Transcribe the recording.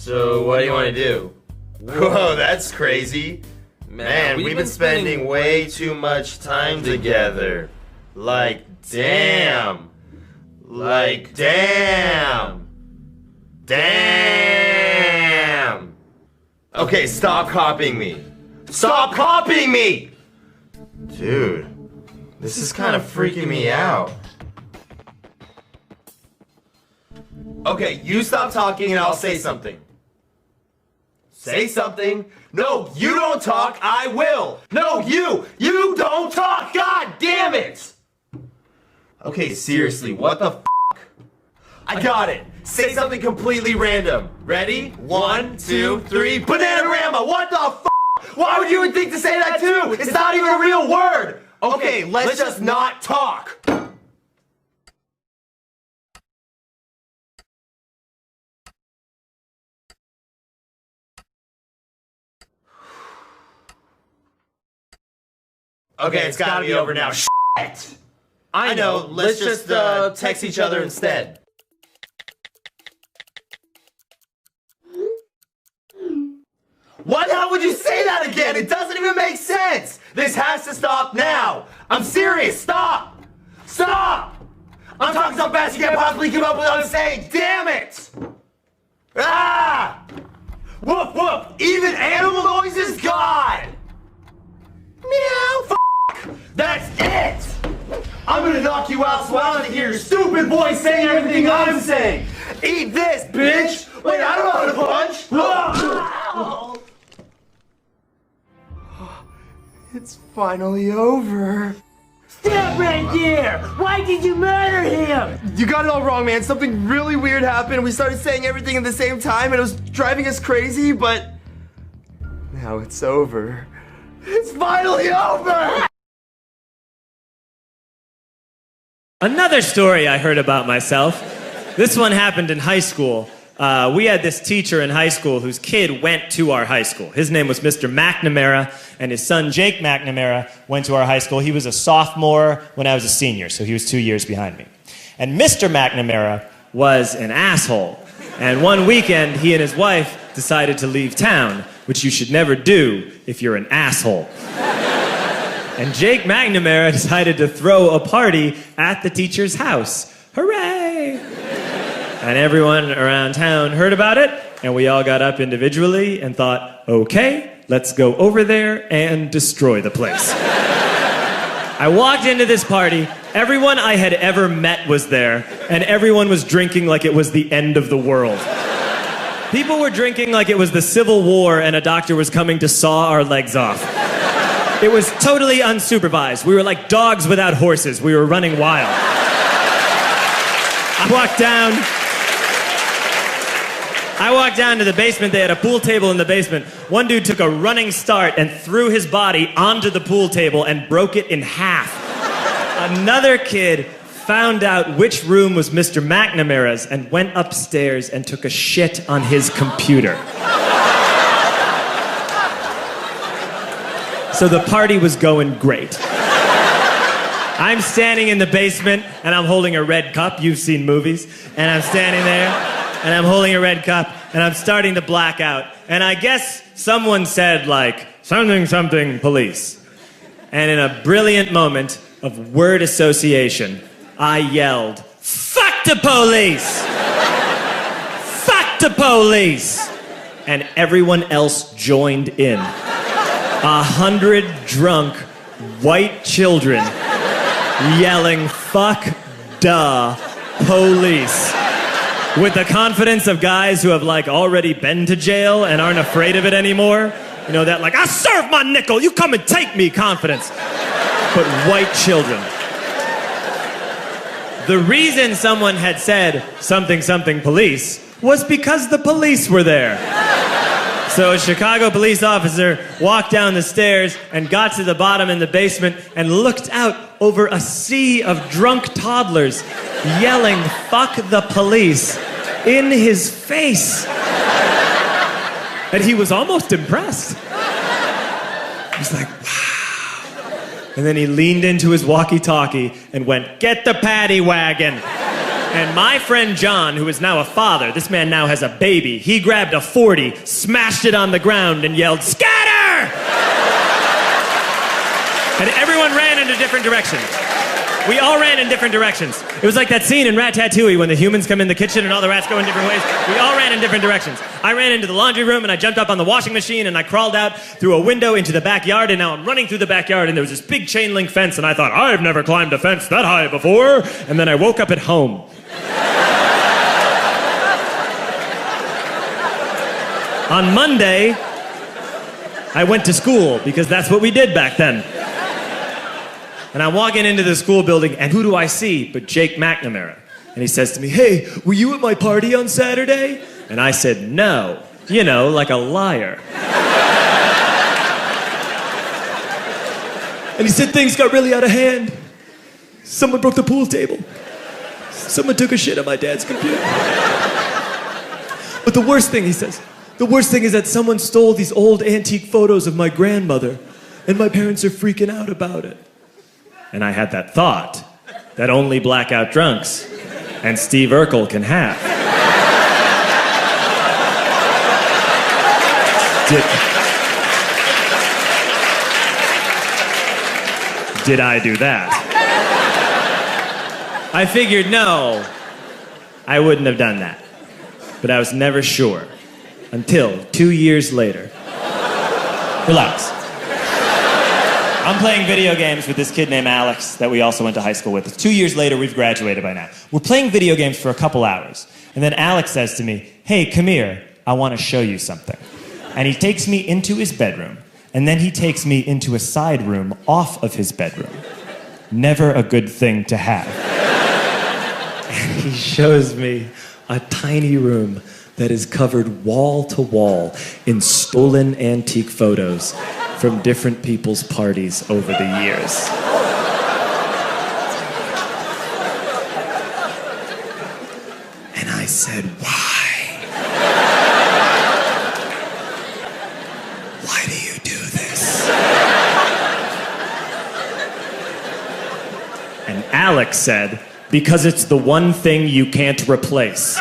So what do you want to do? Whoa, that's crazy. Man, we've been spending way too much time together. Like, damn. Like, damn. Damn. Okay, stop copying me. Stop copying me! Dude, this is kind of freaking me out. Okay, you stop talking and I'll say something. Say something. No, you don't talk, I will. No, you don't talk, god damn it! Okay, seriously, what the f***? I got it. Say something completely random. Ready? 1, 2, 3, Bananarama, what the f***? Why would you even think to say that too? It's not even a real word! Okay, let's just not talk. Okay, it's gotta be over now. Shit! I know, let's just text each other instead. Why the hell would you say that again? It doesn't even make sense! This has to stop now! I'm serious, stop! Stop! I'm talking so fast you can't possibly keep up with what I'm saying! Damn it! Ah! Woof woof! Even animal noises? God! Meow! F***! That's it! I'm gonna knock you out so I don't hear your stupid voice saying everything I'm saying! Eat this, bitch! Wait, I don't know how to punch! It's finally over. Stop right there! Why did you murder him? You got it all wrong, man. Something really weird happened. We started saying everything at the same time and it was driving us crazy, but now it's over. It's finally over! Another story I heard about myself. This one happened in high school. We had this teacher in high school whose kid went to our high school. His name was Mr. McNamara, and his son Jake McNamara went to our high school. He was a sophomore when I was a senior, so he was 2 years behind me. And Mr. McNamara was an asshole. And one weekend, he and his wife decided to leave town, which you should never do if you're an asshole. And Jake McNamara decided to throw a party at the teacher's house. Hooray! And everyone around town heard about it, and we all got up individually and thought, okay, let's go over there and destroy the place. I walked into this party, everyone I had ever met was there, and everyone was drinking like it was the end of the world. People were drinking like it was the Civil War and a doctor was coming to saw our legs off. It was totally unsupervised. We were like dogs without horses. We were running wild. I walked down to the basement. They had a pool table in the basement. One dude took a running start and threw his body onto the pool table and broke it in half. Another kid found out which room was Mr. McNamara's and went upstairs and took a shit on his computer. So the party was going great. I'm standing in the basement and I'm holding a red cup. You've seen movies. And I'm standing there and I'm holding a red cup and I'm starting to black out. And I guess someone said like, something, something, police. And in a brilliant moment of word association, I yelled, fuck the police! Fuck the police! And everyone else joined in. 100 drunk white children yelling, fuck the police. With the confidence of guys who have like already been to jail and aren't afraid of it anymore. You know, that like, I serve my nickel, you come and take me confidence. But white children. The reason someone had said something, something police was because the police were there. So a Chicago police officer walked down the stairs and got to the bottom in the basement and looked out over a sea of drunk toddlers yelling, fuck the police, in his face. And he was almost impressed. He was like, wow. And then he leaned into his walkie-talkie and went, get the paddy wagon. And my friend John, who is now a father, this man now has a baby, he grabbed a 40, smashed it on the ground, and yelled, "Scatter!" And everyone ran into different directions. We all ran in different directions. It was like that scene in Ratatouille when the humans come in the kitchen and all the rats go in different ways. We all ran in different directions. I ran into the laundry room and I jumped up on the washing machine and I crawled out through a window into the backyard, and now I'm running through the backyard and there was this big chain link fence and I thought, I've never climbed a fence that high before. And then I woke up at home. On Monday, I went to school because that's what we did back then. And I'm walking into the school building, and who do I see but Jake McNamara? And he says to me, "Hey, were you at my party on Saturday?" And I said, "No." You know, like a liar. And he said, "Things got really out of hand. Someone broke the pool table. Someone took a shit on my dad's computer. But the worst thing," he says, "the worst thing is that someone stole these old antique photos of my grandmother, and my parents are freaking out about it." And I had that thought that only blackout drunks and Steve Urkel can have. Did I do that? I figured, no, I wouldn't have done that. But I was never sure until 2 years later. Relax. I'm playing video games with this kid named Alex that we also went to high school with. 2 years later, we've graduated by now. We're playing video games for a couple hours. And then Alex says to me, "Hey, come here. I want to show you something." And he takes me into his bedroom. And then he takes me into a side room off of his bedroom. Never a good thing to have. And he shows me a tiny room that is covered wall to wall in stolen antique photos from different people's parties over the years. And I said, "Why? Why do you do this?" And Alex said, "Because it's the one thing you can't replace."